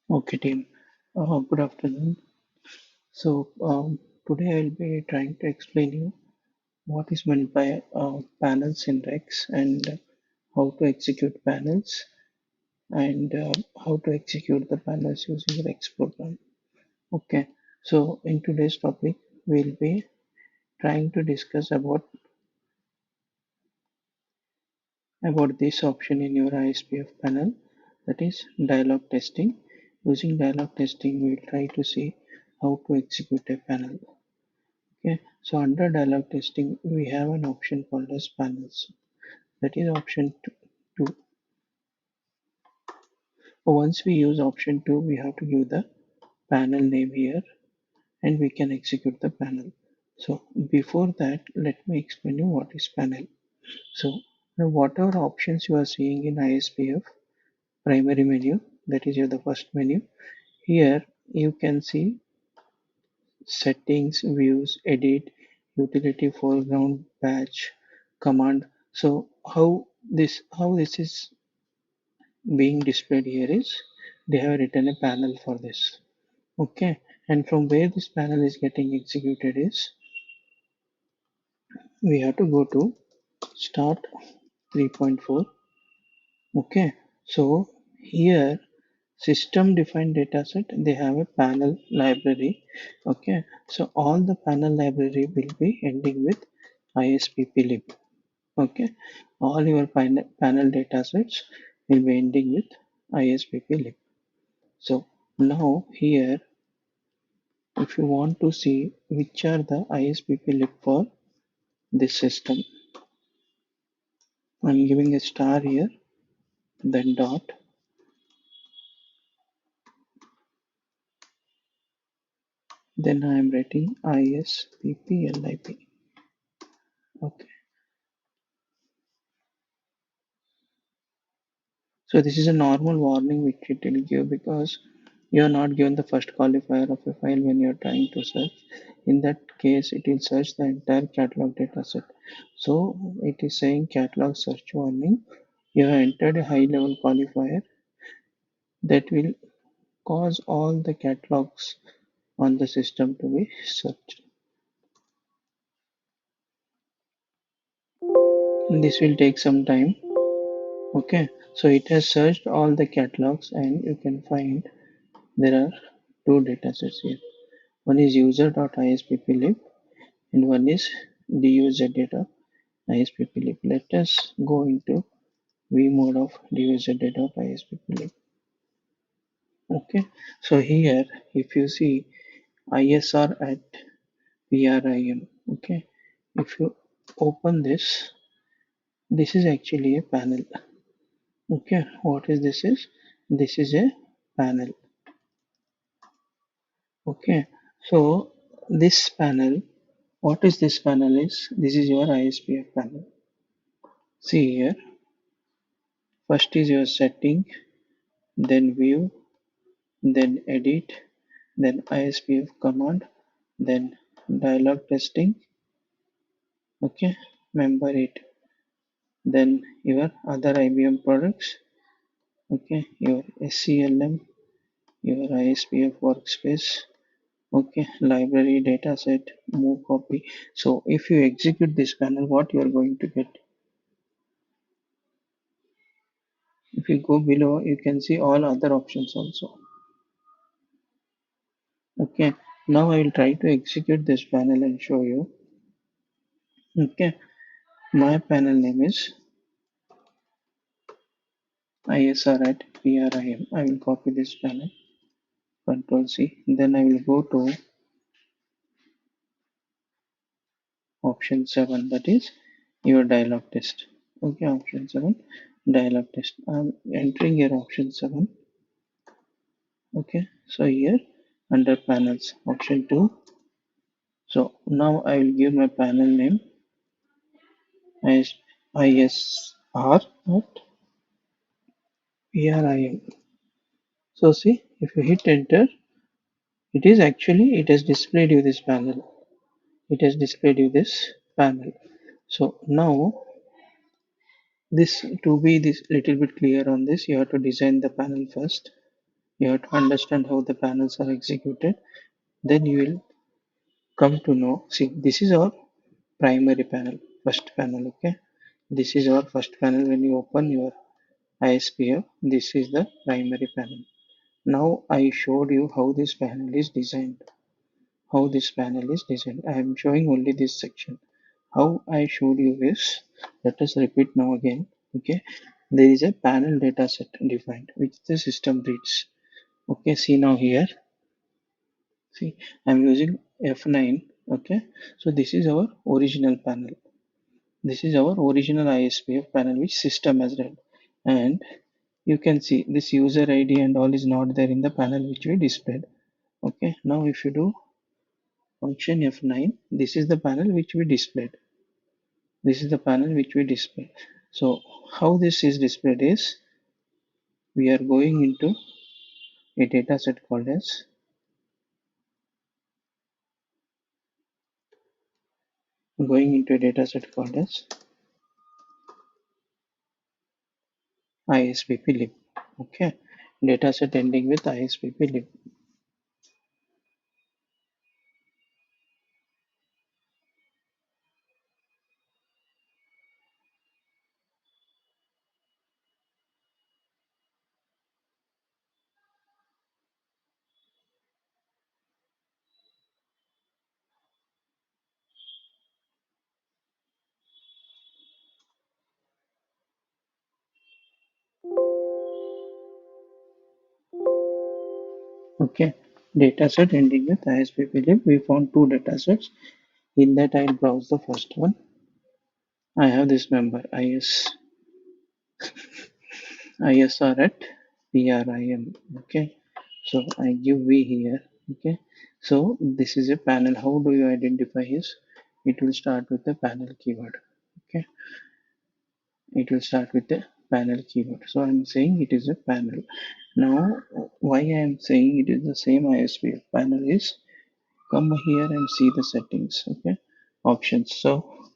Okay, team. Good afternoon. So today I'll be trying to explain you what is meant by panels in Rex and how to execute panels and how to execute the panels using Rex program. Okay. So in today's topic, we'll be trying to discuss about this option in your ISPF panel, that is dialog testing. Using dialog testing, we'll try to see how to execute a panel. Okay, so under dialog testing, we have an option called as panels. That is option two. Once we use option two, we have to give the panel name here and we can execute the panel. So before that, let me explain you what is panel. So now whatever options you are seeing in ISPF primary menu, that is the first menu. Here you can see settings, views, edit, utility, foreground, batch, command. So how this is being displayed here is they have written a panel for this. Okay, and from where this panel is getting executed is we have to go to start 3.4. Okay, so here system defined dataset they have a panel library. Okay, so all the panel library will be ending with ispplib. Okay, all your panel datasets will be ending with ispplib. So now here, if you want to see which are the ispplib for this system, I'm giving a star here, then dot, then I am writing isppLib. Okay, so this is a normal warning which it will give because you are not given the first qualifier of a file when you are trying to search. In that case, it will search the entire catalog dataset. So it is saying catalog search warning. You have entered a high level qualifier that will cause all the catalogs on the system to be searched. This will take some time. Okay, so it has searched all the catalogs and you can find there are two datasets here. One is user.ispplim and one is duzdata.ispplim. Let us go into vmode of duzdata.ispplim. Okay, so here if you see ISR at PRIM, okay, if you open this, this is actually a panel. Okay, what is this is? This is a panel. Okay, so this panel, what is this panel is? This is your ISPF panel. See here, first is your setting, then view, then edit, then ISPF command, then dialog testing. Okay, member it. Then your other IBM products. Okay, your SCLM, your ISPF workspace. Okay, library dataset, move copy. So if you execute this panel, what you are going to get? If you go below, you can see all other options also. Okay, now I will try to execute this panel and show you. Okay, my panel name is ISR at PRIM. I will copy this panel, Control C. Then I will go to option 7, that is your dialog test. Okay, option 7, dialog test. I'm entering here option 7. Okay, so here under panels, option 2. So now I will give my panel name as ISR at PRIM. So see, if you hit enter, it has displayed you this panel. It has displayed you this panel. So now this to be this little bit clear on this, you have to design the panel first. You have to understand how the panels are executed. Then you will come to know. See, this is our primary panel, first panel. Okay, this is our first panel. When you open your ISPF, this is the primary panel. Now I showed you how this panel is designed. How this panel is designed. I am showing only this section. How I showed you is, let us repeat now again. Okay, there is a panel data set defined which the system reads. Okay, see now here. See, I'm using F9. Okay, so this is our original panel. This is our original ISPF panel which system has read. And you can see this user ID and all is not there in the panel which we displayed. Okay, now if you do function F9, this is the panel which we displayed. This is the panel which we display. So how this is displayed is, we are going into a data set called as ISBP Okay, data set ending with ISBP Okay, data set ending with ISBP We found two data sets. In that, I'll browse the first one. I have this member ISR at PRIM. Okay, so I give V here. Okay, so this is a panel. How do you identify is? It will start with the panel keyword. Okay, it will start with the panel keyword. So I'm saying it is a panel. Now, why I am saying it is the same ISPF panel is, come here and see the settings. Okay, options. So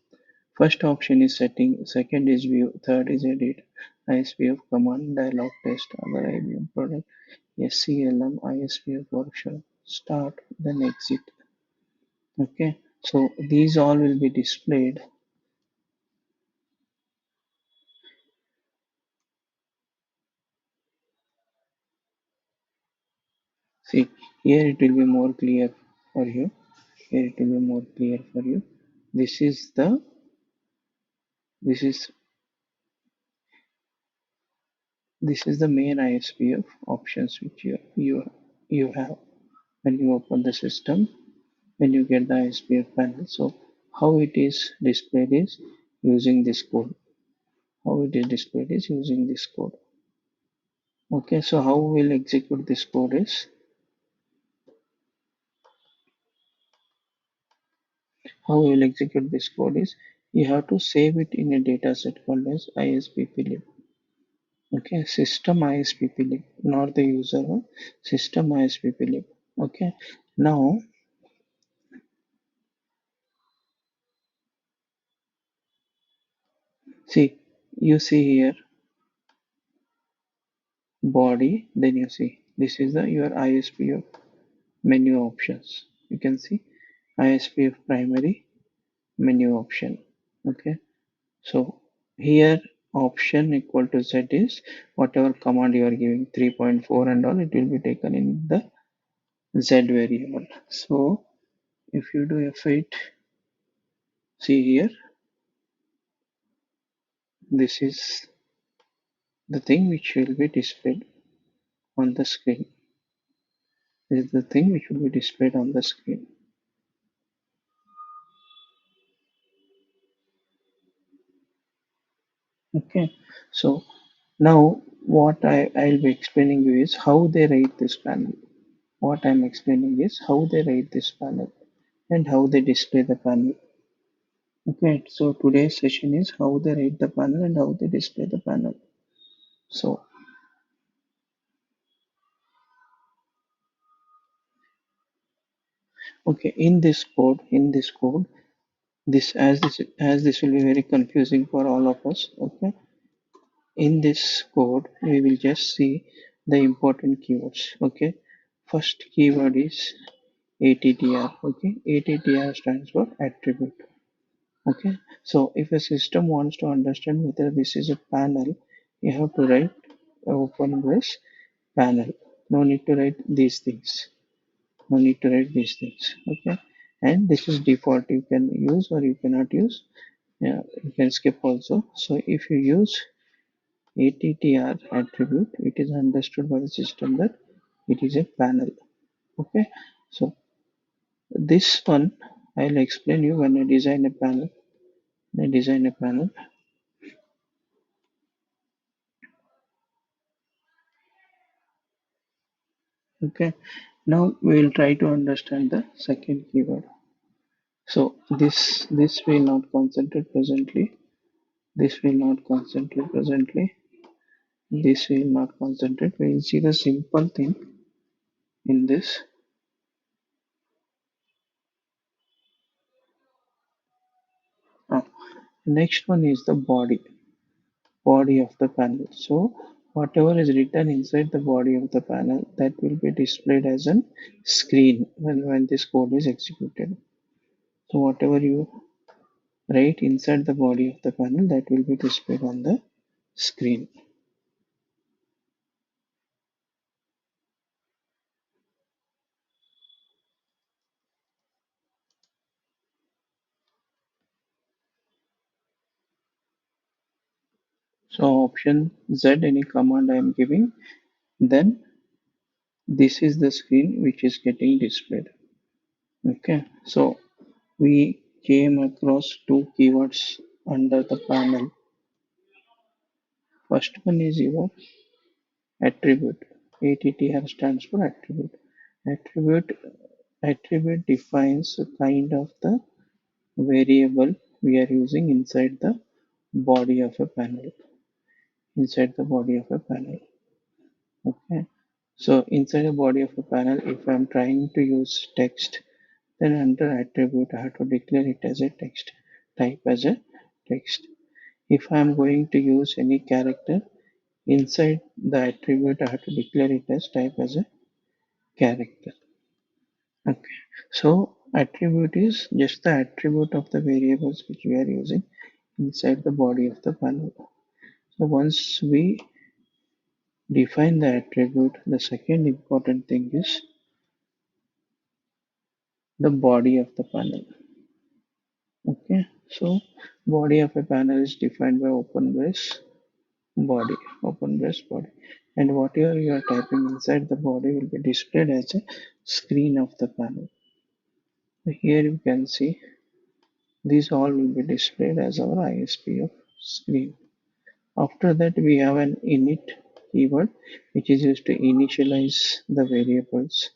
first option is setting, second is view, third is edit, ISPF command, dialog test, other IBM product, SCLM, ISPF workshop, start, then exit. Okay, so these all will be displayed. See, here it will be more clear for you. Here it will be more clear for you. This is the, this is this is the main ISPF options which you have when you open the system, when you get the ISPF panel. So how it is displayed is using this code. How it is displayed is using this code. Okay, so how we'll execute this code is, you have to save it in a data set called as ISPP Okay, system ISPP not the user one, system ISPP Okay, now see, you see here body, then you see this is the your ISPF menu options. You can see ISPF primary menu option. Okay, so here option equal to Z is whatever command you are giving 3.4 and all, it will be taken in the Z variable. So if you do F8, see here, this is the thing which will be displayed on the screen. This is the thing which will be displayed on the screen. Okay, so now what I'll be explaining you is how they rate this panel. What I'm explaining is how they rate this panel and how they display the panel. Okay, so today's session is how they rate the panel and how they display the panel. So, okay, this will be very confusing for all of us. Okay, in this code, we will just see the important keywords. Okay, first keyword is attr. Okay, attr stands for attribute. Okay, so if a system wants to understand whether this is a panel, you have to write open brace panel. No need to write these things. No need to write these things. Okay, and this is default. You can use or you cannot use. Yeah, you can skip also. So if you use attr attribute, it is understood by the system that it is a panel. Okay, so this one I'll explain you when I design a panel. When I design a panel. Okay, now we will try to understand the second keyword. So this will not concentrate presently. This will not concentrate presently. This will not concentrate. We will see the simple thing in this. Now, next one is the body of the panel. So whatever is written inside the body of the panel, that will be displayed as a screen when this code is executed. So whatever you write inside the body of the panel, that will be displayed on the screen. So option Z, any command I am giving, then this is the screen which is getting displayed. Okay, so we came across two keywords under the panel. First one is your attribute. ATTR stands for attribute. Attribute attribute defines a kind of the variable we are using inside the body of a panel. Inside the body of a panel. Okay. So inside the body of a panel, if I'm trying to use text, then under attribute I have to declare it as a text, type as a text. If I'm going to use any character, inside the attribute I have to declare it as type as a character. Okay. So attribute is just the attribute of the variables which we are using inside the body of the panel. So once we define the attribute, the second important thing is the body of the panel. Okay, so body of a panel is defined by open brace body, open brace body, and whatever you are typing inside the body will be displayed as a screen of the panel. So here you can see these all will be displayed as our ISPF screen. After that we have an init keyword which is used to initialize the variables.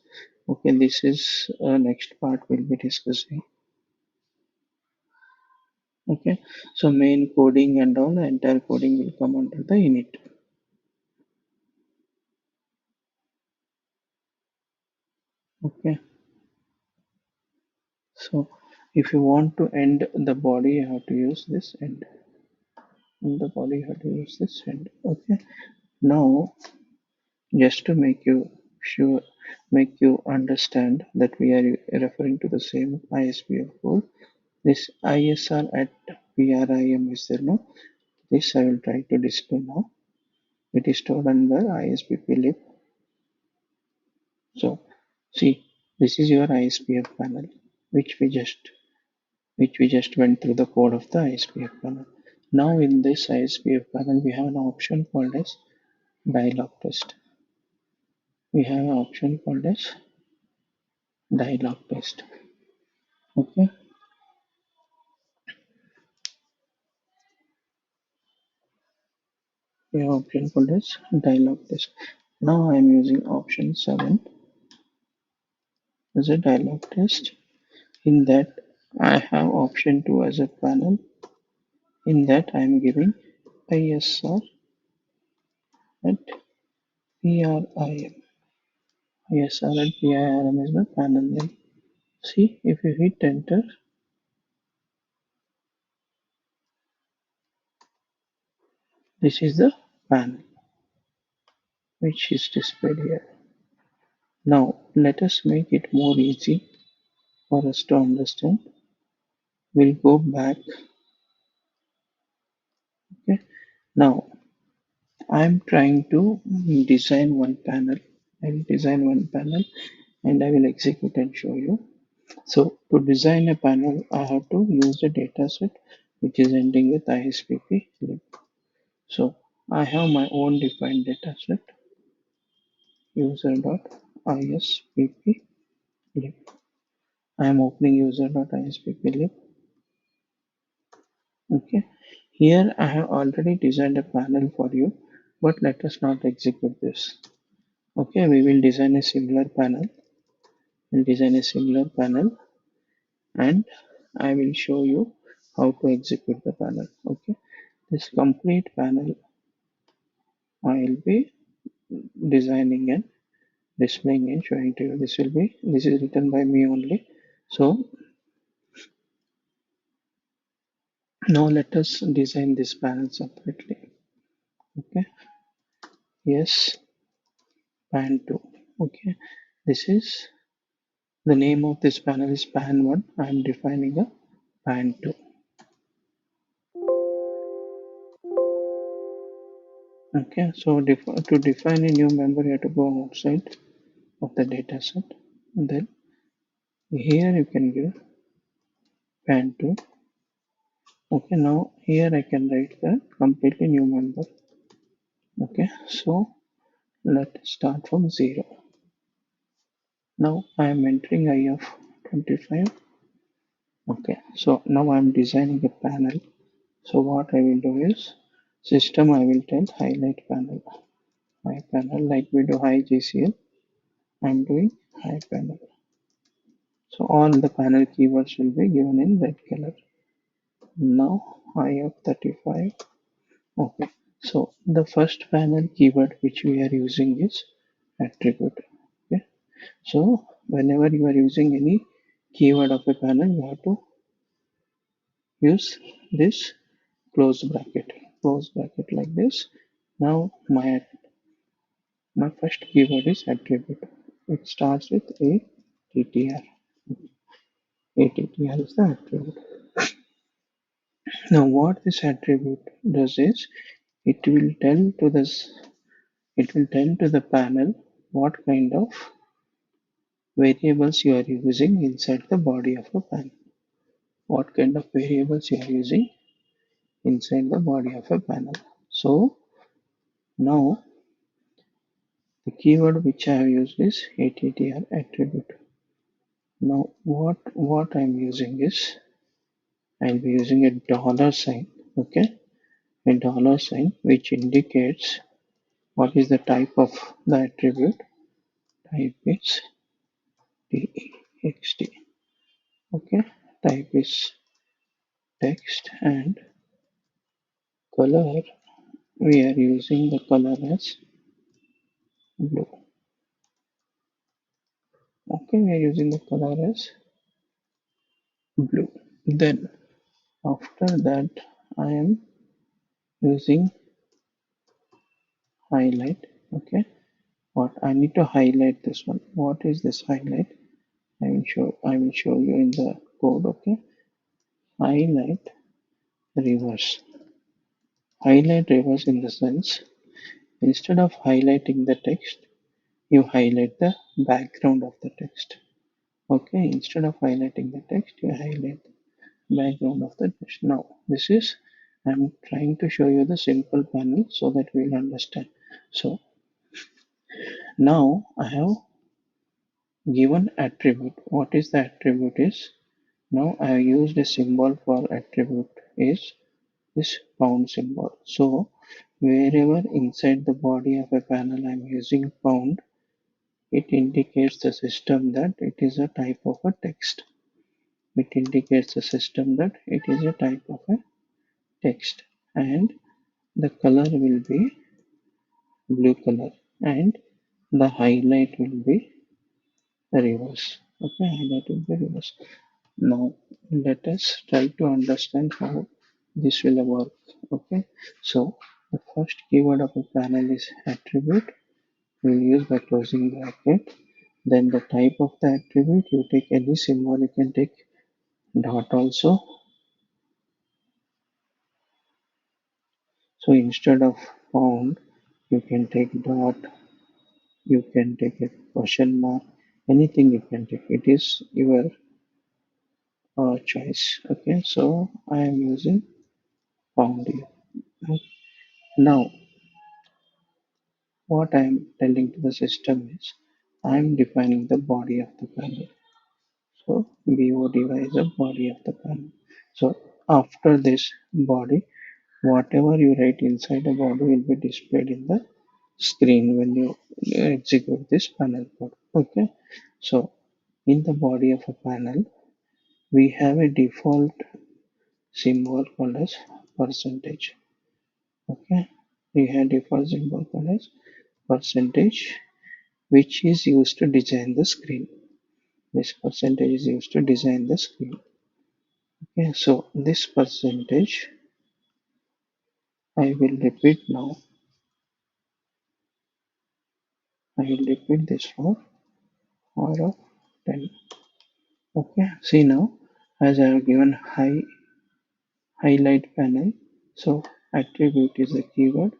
Okay, this is next part we'll be discussing. Okay, so main coding and all the entire coding will come under the init. Okay, so if you want to end the body, you have to use this end. In the body, you have to use this end. Okay, now just to make you sure, make you understand that we are referring to the same ISPF code. This ISR at PRIM is there no? This I will try to display now. It is stored under ISPP lib. So see, this is your ISPF panel, which we just went through the code of the ISPF panel. Now in this ISPF panel, we have an option called as dialog test. We have an option called as dialog test. Okay. We have option called as dialog test. Now I am using option 7 as a dialog test. In that I have option 2 as a panel. In that I am giving ISR at PRIM. ISR at PRIM is my panel name. See, if you hit enter, this is the panel. which is displayed here. Now let us make it more easy for us to understand. We'll go back. Okay. Now I'm trying to design one panel. I will design one panel and I will execute and show you. So to design a panel, I have to use a dataset which is ending with ISPP lib. So I have my own defined dataset user.ispp lib. I am opening user.ispp lib. Okay. Here I have already designed a panel for you, but let us not execute this. Okay, we will design a similar panel. We'll design a similar panel and I will show you how to execute the panel. Okay, this complete panel I will be designing and displaying and showing to you. This is written by me only. So now let us design this panel separately. Okay, yes, pan 2. Okay, this is the name of this panel is pan 1. I am defining a pan 2. Okay, so to define a new member, you have to go outside of the data set. And then here you can give pan 2. Okay, now here I can write the completely new member. Okay, so let's start from 0. Now I am entering I of 25. Okay, so now I am designing a panel. So what I will do is system I will tell highlight panel. High panel like we do high GCL. I am doing high panel. So all the panel keywords will be given in red color. Now I have 35. Okay. So the first panel keyword which we are using is attribute. Okay. So whenever you are using any keyword of a panel, you have to use this close bracket like this. Now my first keyword is attribute. It starts with ATTR. ATTR is the attribute. Now what this attribute does is it will tell to this it will tell to the panel what kind of variables you are using inside the body of a panel. What kind of variables you are using inside the body of a panel. So now the keyword which I have used is ATTR attribute. Now what I'm using is I'll be using a dollar sign. Okay, a dollar sign which indicates what is the type of the attribute. Type is text. Okay, type is text and color we are using the color as blue. Okay, we are using the color as blue. Then after that I am using highlight. Okay, what I need to highlight this one. What is this highlight? I will show you in the code. Okay, highlight reverse. Highlight reverse in the sense instead of highlighting the text you highlight the background of the text. Okay, instead of highlighting the text you highlight the background of the text. Now this is I'm trying to show you the simple panel so that we'll understand. So now I have given attribute. What is the attribute is now I have used a symbol for attribute is this pound symbol. So wherever inside the body of a panel I'm using pound, it indicates the system that it is a type of a text. It indicates the system that it is a type of a text and the color will be blue color and the highlight will be reverse. Okay, highlight will be reverse. Now let us try to understand how this will work. Okay, so the first keyword of a panel is attribute we'll use by closing bracket. Then the type of the attribute, you take any symbol, you can take dot also. So instead of found, you can take dot, you can take a question mark, anything you can take. It is your choice. Okay, so I am using found here. Okay. Now, what I am telling to the system is I am defining the body of the panel. So BOD is the body of the panel. So after this body, whatever you write inside the body will be displayed in the screen when you execute this panel code. Okay. So in the body of a panel, we have a default symbol called as percentage. Okay. We have default symbol called as percentage, which is used to design the screen. This percentage is used to design the screen. Okay, so this percentage I will repeat now. I will repeat this for R of 10. Okay, see now as I have given highlight panel, so attribute is the keyword.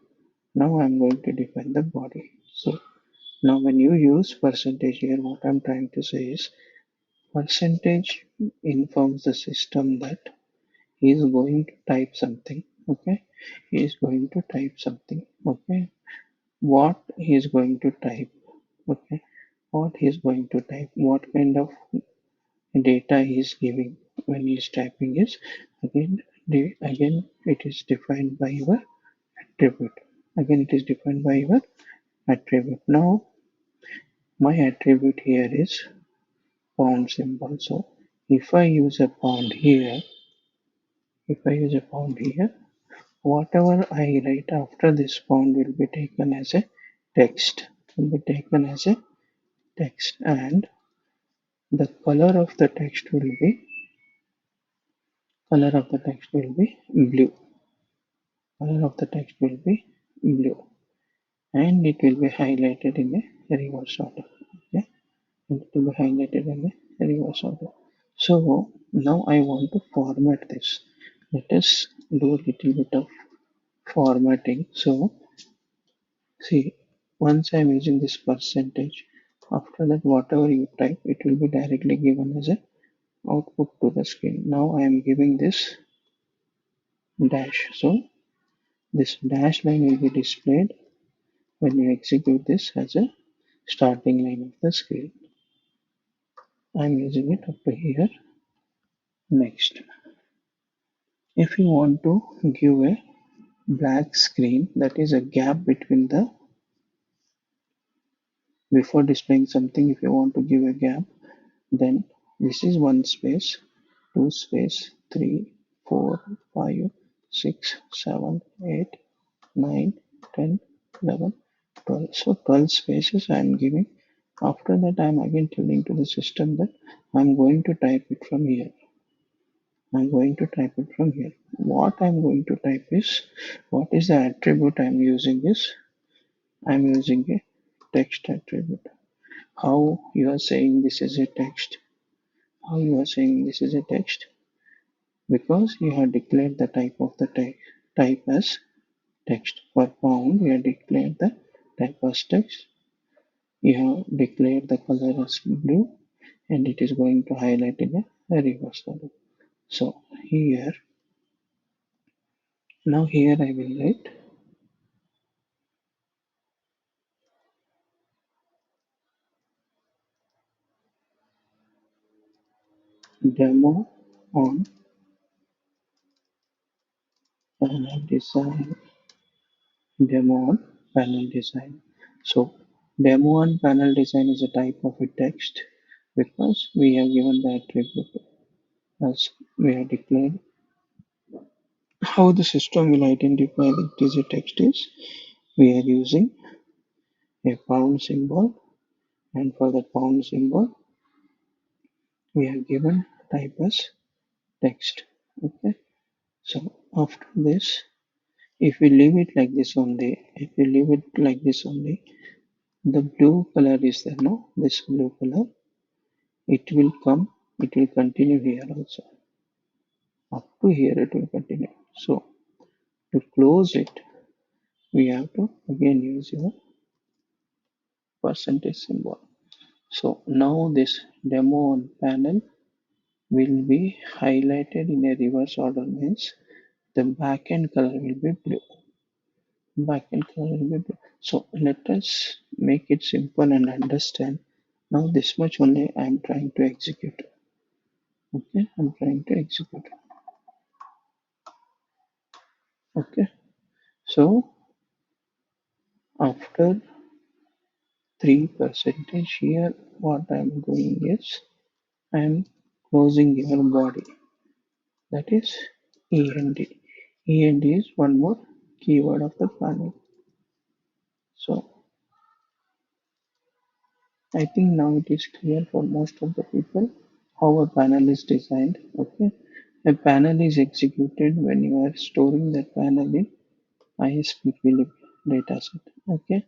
Now I am going to define the body. So now when you use percentage here, what I am trying to say is percentage informs the system that he is going to type something. Okay, he is going to type something. Okay, what he is going to type. Okay, what he is going to type, what kind of data he is giving when he is typing is again it is defined by your attribute. Again it is defined by your attribute. Now my attribute here is pound symbol. So if I use a pound here, whatever I write after this pound will be taken as a text. And the color of the text will be blue. Color of the text will be blue, and it will be highlighted in a reverse order. Okay, and it will be highlighted in a reverse order. So now I want to format this. Let us do a little bit of formatting. So see, once I am using this percentage, after that whatever you type, it will be directly given as a output to the screen. Now I am giving this dash. So this dash line will be displayed when you execute this as a starting line of the screen. I'm using it up to here. Next, if you want to give a black screen, that is a gap between the before displaying something, if you want to give a gap, then this is one space, two space, 3, 4, 5, 6, 7, 8, 9, 10, 11, 12. So 12 spaces I am giving. After that I am again telling to the system that I am going to type it from here. I'm going to type it from here. What I'm going to type is, what is the attribute I'm using is, I'm using a text attribute. How you are saying this is a text? How you are saying this is a text? Because you have declared the type of the type as text. For pound, you have declared the type as text. You have declared the color as blue, and it is going to highlight in a reverse order. So here, now here I will write demo on panel design. Demo on panel design. So demo on panel design is a type of a text because we have given the attribute as we have declared. How the system will identify that it is a text is we are using a pound symbol, and for the pound symbol we have given type as text. Okay, so after this, if we leave it like this only, the blue color is there, no? This blue color, it will come, it will continue here also. Up to here it will continue. So to close it, we have to again use your percentage symbol. So now this demo on panel will be highlighted in a reverse order, means the backend color will be blue. Backend color will be blue. So let us make it simple and understand. Now this much only I am trying to execute. Okay, I'm trying to execute. Okay, so after 3% here, what I'm doing is I'm closing your body. That is END. END is one more keyword of the panel. So I think now it is clear for most of the people how a panel is designed. Okay, a panel is executed when you are storing that panel in ISP Philip dataset. Okay,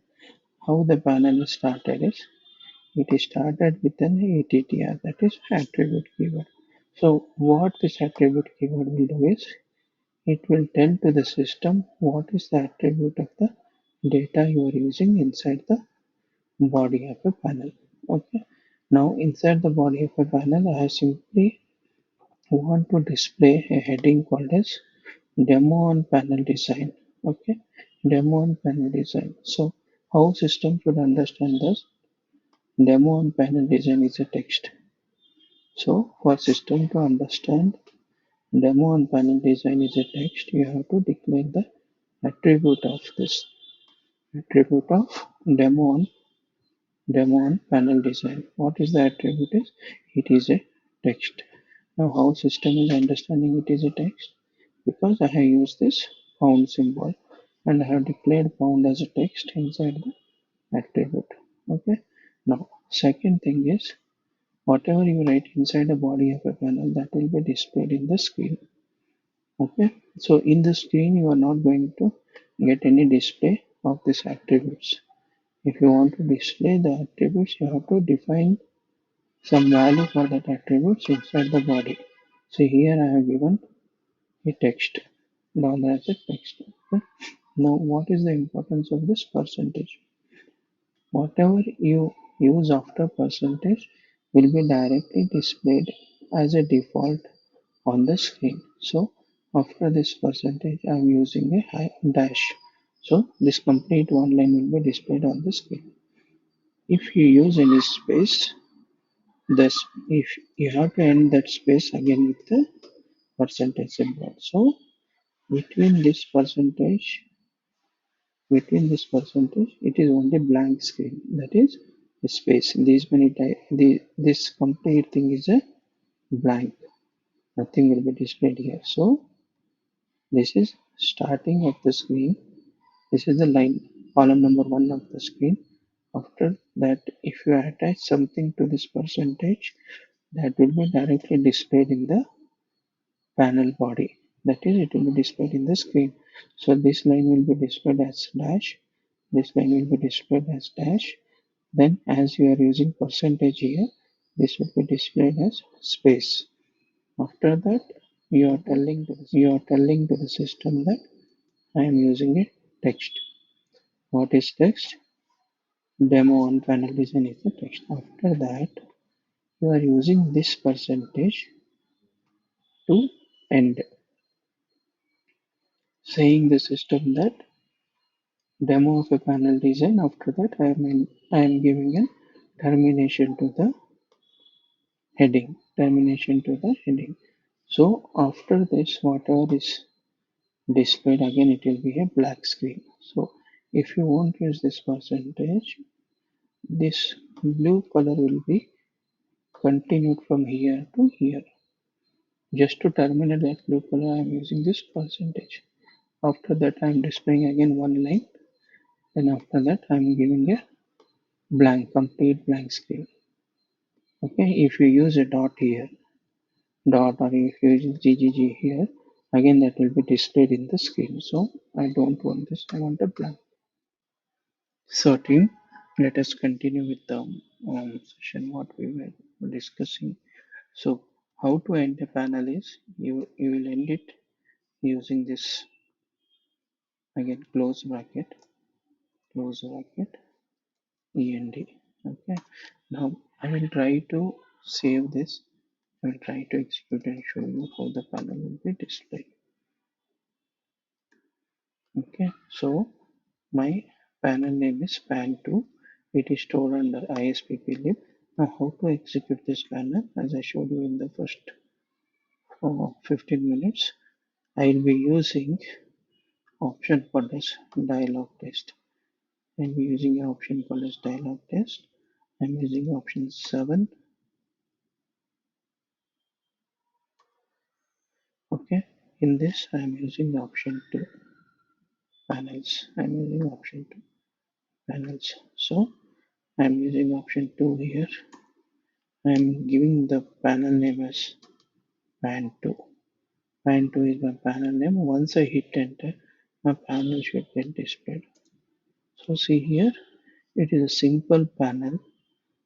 how the panel is started is it is started with an ATTR, that is attribute keyword. So what this attribute keyword will do is it will tell to the system what is the attribute of the data you are using inside the body of a panel. Okay. Now inside the body of a panel, I simply want to display a heading called as demo on panel design. Okay. Demo on panel design. So how system should understand this? Demo on panel design is a text. So for system to understand demo on panel design is a text, you have to declare the attribute of this attribute of demo on panel design. What is the attribute is? It is a text. Now how system is understanding it is a text? Because I have used this found symbol and I have declared found as a text inside the attribute. Okay. Now second thing is whatever you write inside the body of a panel that will be displayed in the screen. Okay. So in the screen you are not going to get any display of these attributes. If you want to display the attributes, you have to define some value for that attributes inside the body. So here I have given a text, dollar as a text. Okay. Now what is the importance of this percentage? Whatever you use after percentage will be directly displayed as a default on the screen. So after this percentage I am using a dash. So this complete one line will be displayed on the screen. If you use any space, this if you have to end that space again with the percentage symbol. So between this percentage, it is only blank screen. That is a space. These many this complete thing is a blank. Nothing will be displayed here. So this is starting of the screen. This is the line column number one of the screen. After that, if you attach something to this percentage, that will be directly displayed in the panel body. That is, it will be displayed in the screen. So this line will be displayed as dash. This line will be displayed as dash. Then as you are using percentage here, this will be displayed as space. After that, you are telling to the system that I am using a text. What is text? Demo on panel design is the text. After that, you are using this percentage to end, saying the system that demo of a panel design. After that, I am giving a termination to the heading. Termination to the heading. So after this, whatever is displayed again, it will be a black screen. So if you won't use this percentage, this blue color will be continued from here to here. Just to terminate that blue color, I am using this percentage. After that, I am displaying again one line. Then after that, I am giving a blank, complete blank screen. Okay, if you use a dot here, dot, or if you use GGG here, again that will be displayed in the screen. So I don't want this, I want a blank. 13. let us continue with the session what we were discussing. So how to end a panel is you will end it using this again close bracket end. Okay, now I will try to save this. I will try to execute and show you how the panel will be displayed. Okay, so my panel name is pan2. It is stored under ispp-lib. Now how to execute this panel? As I showed you in the first 15 minutes, I will be using option called as dialog test. I will be using an option called as dialog test. I am using option 7. Okay, in this I am using option 2 panels. I am using option 2 panels. So I am using option 2 here. I am giving the panel name as pan2. Pan2 is my panel name. Once I hit enter, my panel should get displayed. So see here, it is a simple panel.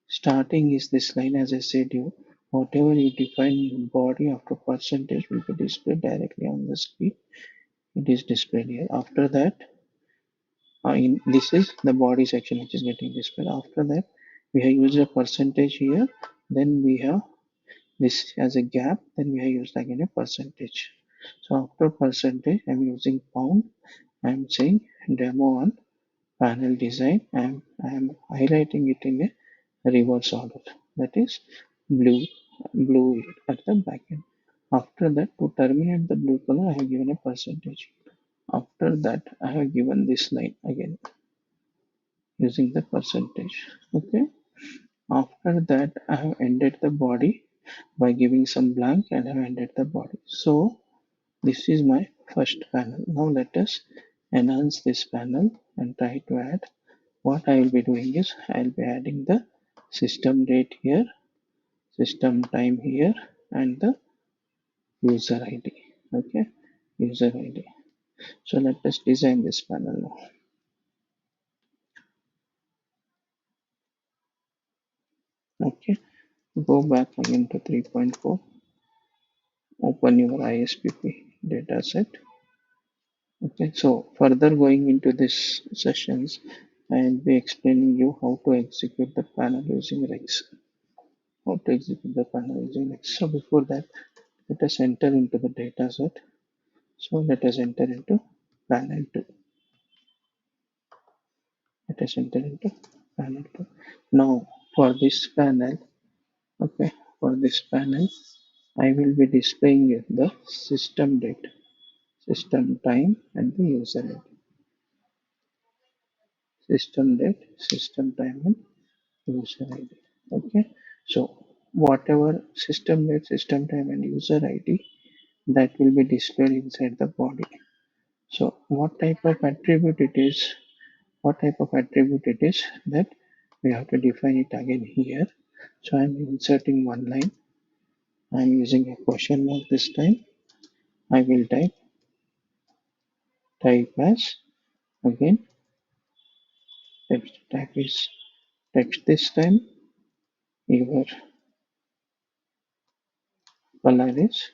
Starting is this line, as I said you. Whatever you define in body after percentage will be displayed directly on the screen. It is displayed here. After that, this is the body section which is getting displayed. After that, we have used a percentage here. Then we have this as a gap. Then we have used again a percentage. So after percentage, I'm using pound. I'm saying demo on panel design. I'm highlighting it in a reverse order. That is blue at the back end. After that, to terminate the blue color, I have given a percentage. After that, I have given this line again using the percentage. Okay. After that, I have ended the body by giving some blank and I have ended the body. So this is my first panel. Now let us enhance this panel and try to add. What I will be doing is I will be adding the system date here, system time here, and the user ID. Okay, user ID. So let us design this panel now. Okay, go back again to 3.4. Open your ISPP dataset. Okay, so further going into this sessions, I will be explaining you how to execute the panel using Rex. How to execute the panel using Rex. So before that, let us enter into the dataset. So let us enter into panel 2. Let us enter into panel 2. Now for this panel, okay, for this panel, I will be displaying the system date, system time, and the user ID. System date, system time, and user ID. Okay, so whatever system date, system time, and user ID that will be displayed inside the body. So what type of attribute it is? What type of attribute it is that we have to define it again here. So I'm inserting one line. I'm using a question mark this time. I will type as again text type is text this time. Your color is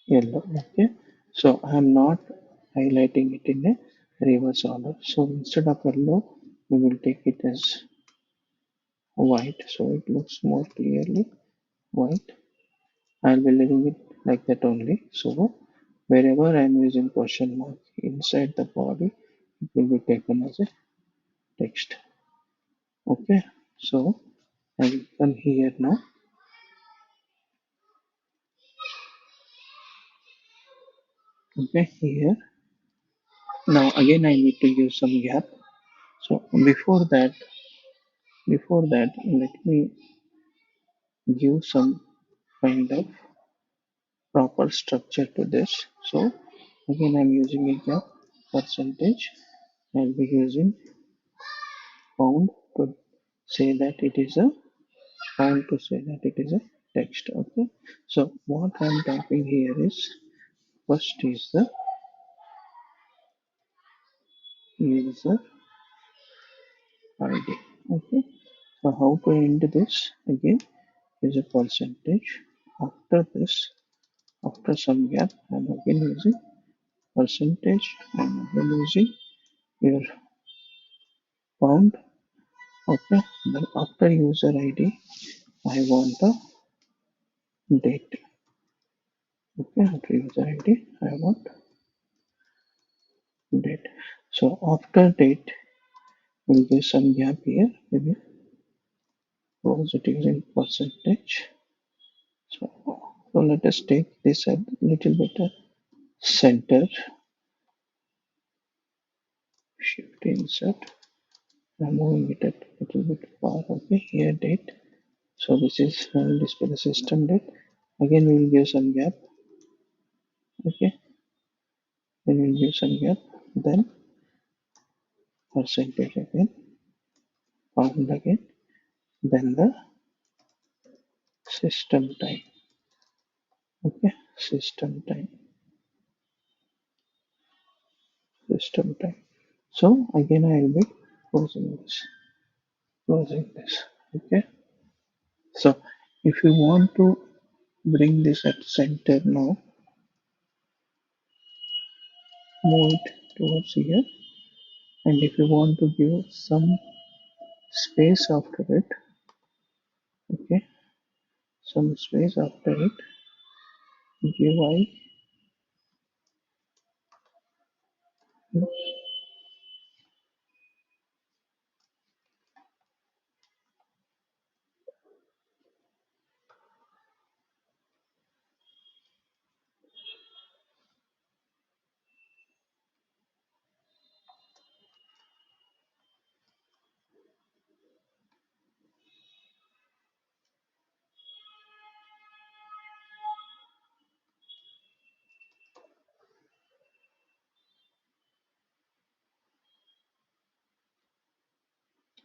yellow. Okay, so I'm not highlighting it in a reverse order. So instead of yellow, we will take it as white, so it looks more clearly white. I'll be leaving it like that only. So wherever I'm using question mark inside the body, it will be taken as a text. Okay, so I will come here now. Okay, here now again I need to use some gap. So before that let me give some kind of proper structure to this. So again I'm using a gap percentage. I'll be using pound to say that it is a pound to say that it is a text. Okay, so what I'm typing here is first is the user ID. Okay. So how to end this again is a percentage. After this, after some gap, I'm again using percentage. I'm again using your pound. Okay. Then after user ID, I want the date. Okay. After user ID, I want date. So after date, we'll give some gap here. Maybe close it using percentage. So let us take this a little bit center, shift insert. I'm moving it a little bit far. Okay, here date. So this is display the system date. Again, we will give some gap. Okay, then we will give some gap. Then percentage again, pound again. Then the system time. Okay, system time. So again, I will be closing this, closing this. Okay. So if you want to bring this at center now, move it towards here, and if you want to give some space after it, okay, some space after it, give I.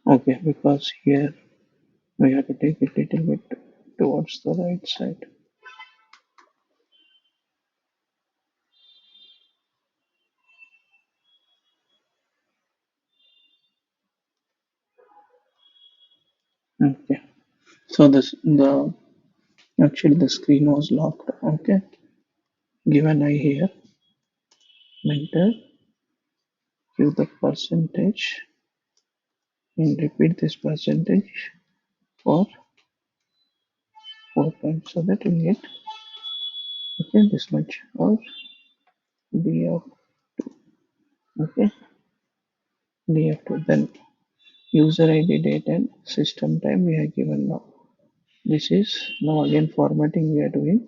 Okay, because here we have to take it little bit towards the right side. Okay, so this the actually the screen was locked. Okay, give an I here, enter, give the percentage, and repeat this percentage for 4 times so that we get okay this much or d of okay d of 2. Then user id date and system time we have given now. This is now again formatting we are doing.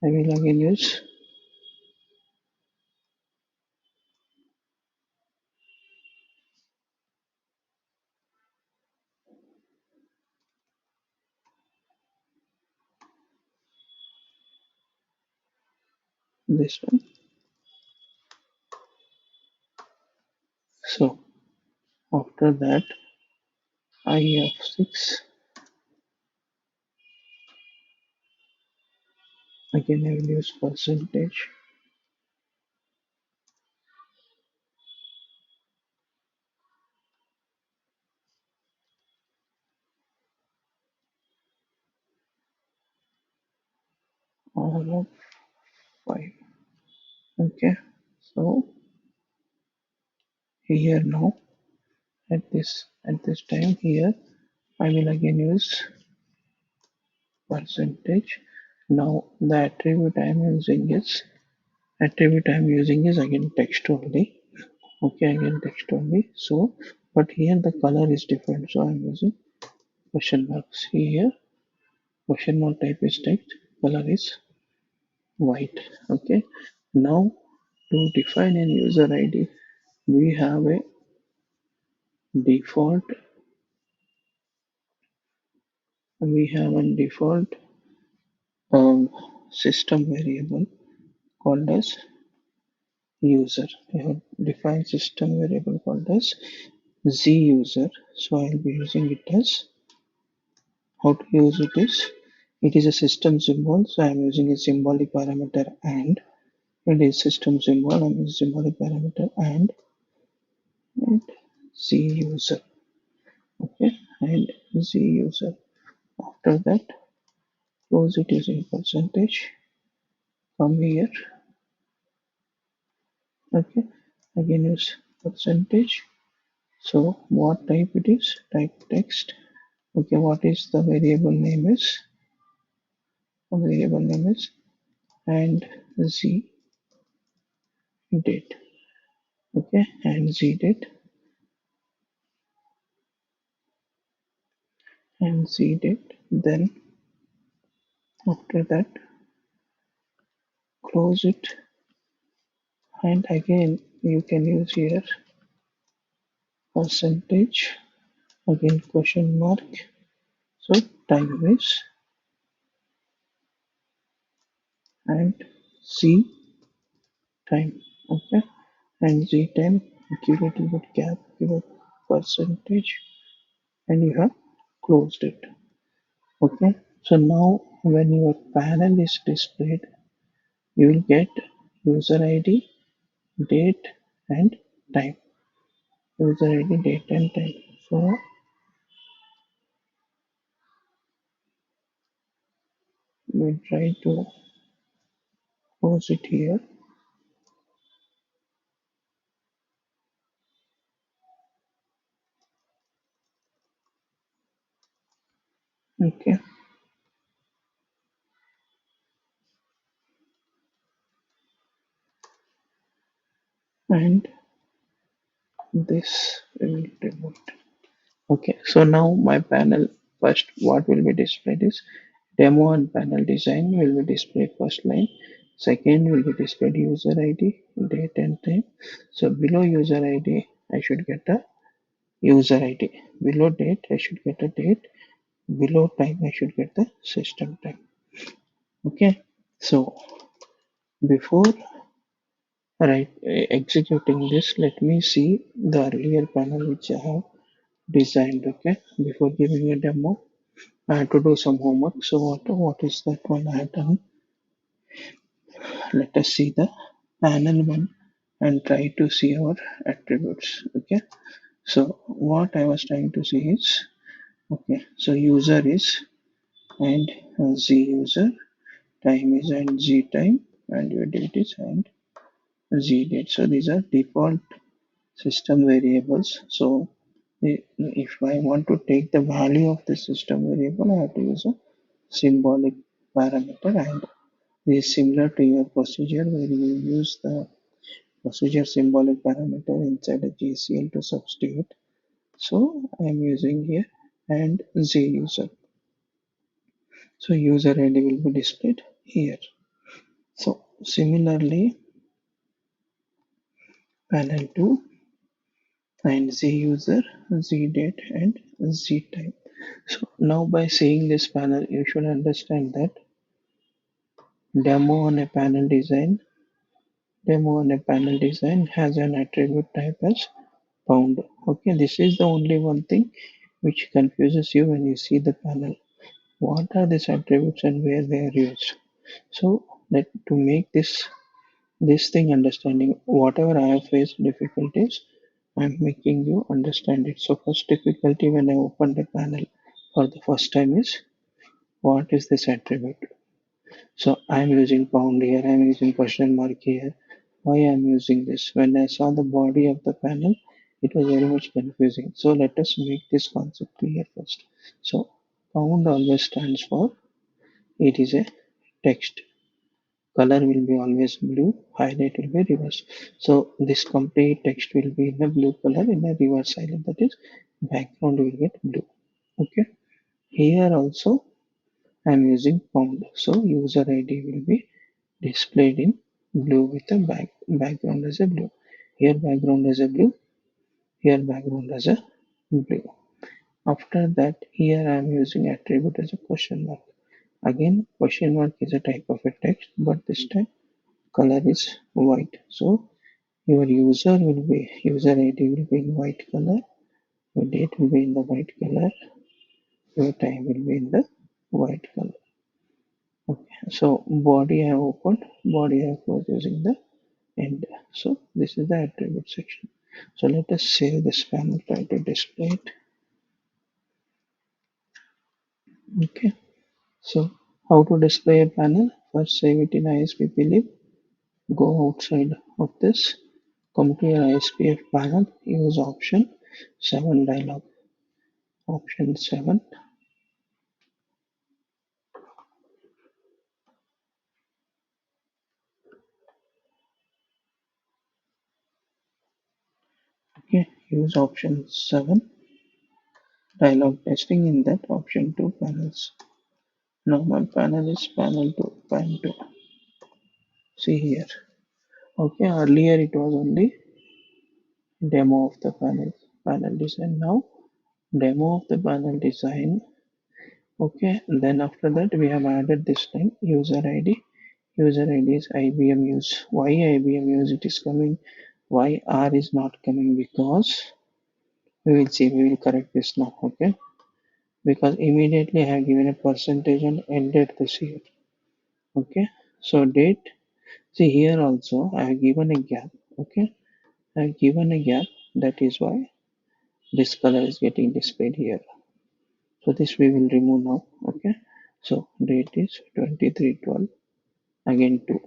I will again use this one. So after that I of 6 again I will use percentage all of 5. Okay, so here now at this time here I will again use percentage. Now the attribute I'm using is again text only. Okay, again text only. So, but here the color is different. So I'm using question marks here. Question mark type is text. Color is white. Okay. Now to define an user ID, we have a default. We have a default um, system variable called as user. We have defined system variable called as z user. So I'll be using it as how to use it is a system symbol. So I'm using a symbolic parameter and it is system symbol. I'm using symbolic parameter and Z user. Okay, and Z user. After that, close it using percentage. Come here. Okay, again use percentage. So what type it is? Type text. Okay, what is the variable name is? The variable name is and Z date. Okay, and Z date and Z date. Then after that, close it, and again you can use here percentage. Again question mark. So time is and Z time. Okay, and Z time. Give it a little bit gap. Give a percentage, and you have closed it. Okay, so now when your panel is displayed, you will get user ID, date, and time. User ID, date, and time. So we try to close it here. Okay, and this we will remove it. Okay, so now my panel first what will be displayed is demo and panel design will be displayed first line. Second will be displayed user ID, date and time. So below user ID, I should get a user ID. Below date, I should get a date. Below time, I should get the system time. Okay, so before executing this, let me see the earlier panel which I have designed. Okay, before giving a demo, I had to do some homework. So what is that one I have done? Let us see the panel one and try to see our attributes. Okay, so what I was trying to see is okay. So user is and Z user, time is and Z time, and your date is and Z date. So these are default system variables. So if I want to take the value of the system variable, I have to use a symbolic parameter, and this is similar to your procedure where you use the procedure symbolic parameter inside a JCL to substitute. So I am using here and Z user. So user ID will be displayed here. So similarly, panel 2 and Z user, Z date and Z time. So now by seeing this panel, you should understand that demo on a panel design, demo on a panel design has an attribute type as pound. Okay, this is the only one thing which confuses you when you see the panel. What are these attributes and where they are used? So let to make this thing understanding, whatever I have faced difficulties, I'm making you understand it. So first difficulty when I open the panel for the first time is what is this attribute? So I'm using pound here, I'm using question mark here. Why I'm using this? When I saw the body of the panel, it was very much confusing. So let us make this concept clear first. So pound always stands for it is a text. Color will be always blue, highlight will be reverse. So this complete text will be in a blue color in a reverse highlight, that is background will get blue. Okay. Here also I am using pound. So user ID will be displayed in blue with a background as a blue. Here background as a blue, here background as a blue. After that, here I am using attribute as a question mark. Again, question mark is a type of a text, but this time color is white. So your user ID will be in white color, your date will be in the white color, your time will be in the white color. Okay, so body I have opened, body I have closed using the end. So this is the attribute section. So let us save this panel, try to display it. Okay, so how to display a panel? First save it in ISPP go outside of this, come to your ISPF panel, use option 7 dialog. Option 7. Okay, use option 7 dialog testing in that option 2 panels. Normal panel is panel 2, pan 2. See here. Okay, earlier it was only demo of the panel design. Now demo of the panel design. Okay, then after that we have added this line user id. User id is IBM use. Why IBM use it is coming? Why R is not coming? Because we will see, we will correct this now. Okay, because immediately I have given a percentage and ended this here. Okay, so date, see here also I have given a gap. Okay, I have given a gap, that is why this color is getting displayed here. So this we will remove now. Okay, so date is 23/12, again 2.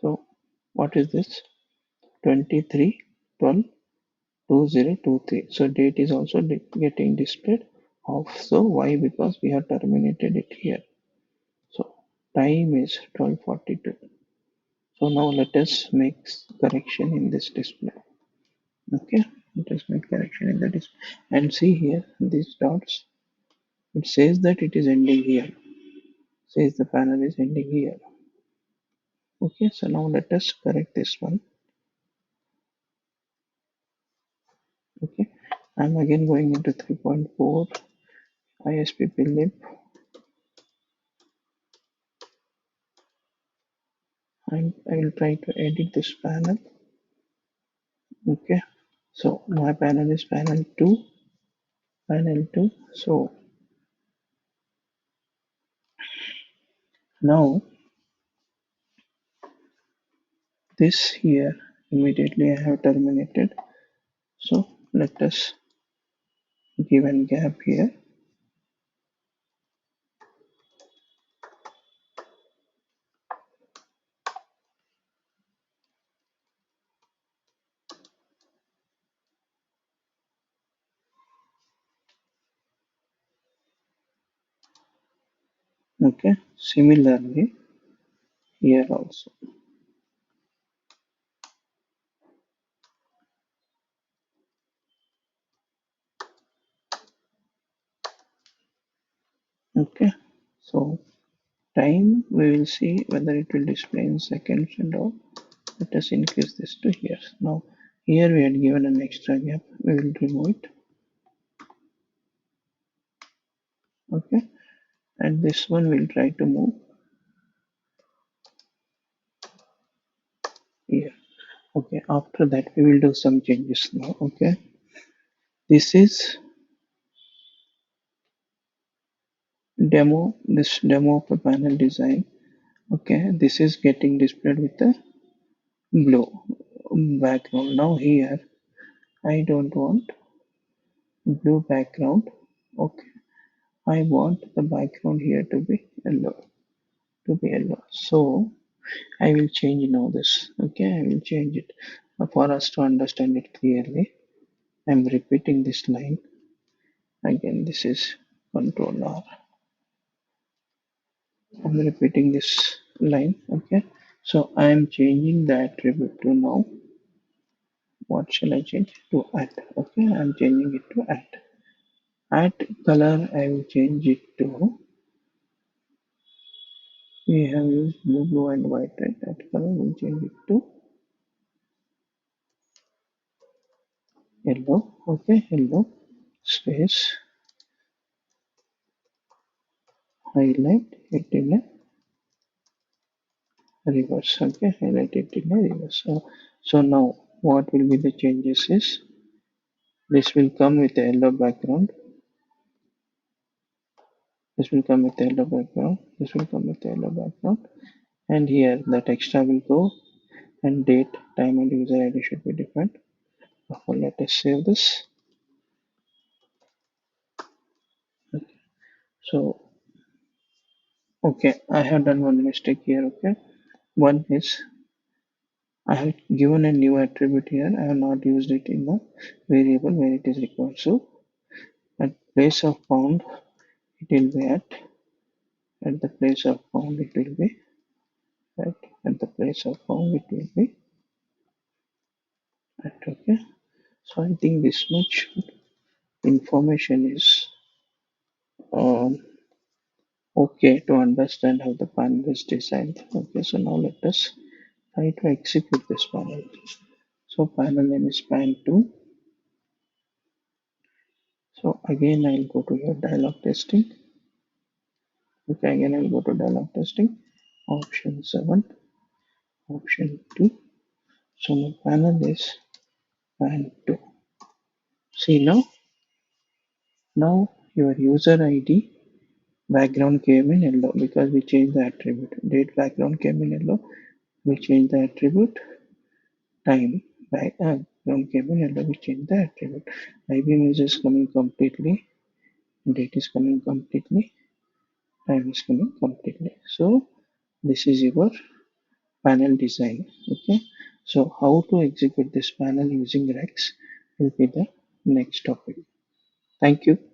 So what is this? 23/12/2023. So date is also getting displayed off. So why? Because we have terminated it here. So time is 12:42. So now let us make correction in this display. Okay, let us make correction in the display and see here these dots. It says that it is ending here. Says the panel is ending here. Okay, so now let us correct this one. Okay, I'm again going into 3.4 ISPP lib. I will try to edit this panel. Okay, so my panel is panel 2. Panel 2. So now this here immediately I have terminated. So let us give a gap here. Okay, similarly here also. Okay, so time we will see whether it will display in seconds and all. Let us increase this to here. Now here we had given an extra gap, we will remove it. Okay, and this one we'll try to move here. Okay, after that we will do some changes now. Okay, this is this demo of a panel design. Okay, this is getting displayed with the blue background. Now here I don't want blue background. Okay, I want the background here to be yellow. So I will change now this. Okay, I will change it for us to understand it clearly. I'm repeating this line again. This is Control R. I'm repeating this line. Okay, so I am changing the attribute to now. What shall I change to add? Okay, I'm changing it to add. Add color, I will change it to, we have used blue and white, right? Add color, we'll change it to yellow. Okay, yellow space, highlight it in a reverse. Okay, highlight it in a reverse. So now what will be the changes is, this will come with a yellow background. This will come with a yellow background. This will come with a yellow background. And here the text will go, and date, time and user ID should be different. Let us save this. So, okay, I have done one mistake here. Okay, one is I have given a new attribute here. I have not used it in the variable where it is required. So, at place of found, it will be at the place of found, it will be at the place of found, it will be at. Okay, so I think this much information is um, okay to understand how the panel is designed. Okay, so now let us try to execute this panel. So panel name is pan2. So again I'll go to your dialog testing. Okay, again I'll go to dialog testing. Option 7, option 2. So my panel is pan2. See now your user ID background came in yellow because we changed the attribute. Date background came in yellow. We changed the attribute. Time background came in yellow. We changed the attribute. IBM is coming completely. Date is coming completely. Time is coming completely. So this is your panel design. Okay, so how to execute this panel using Rex will be the next topic. Thank you.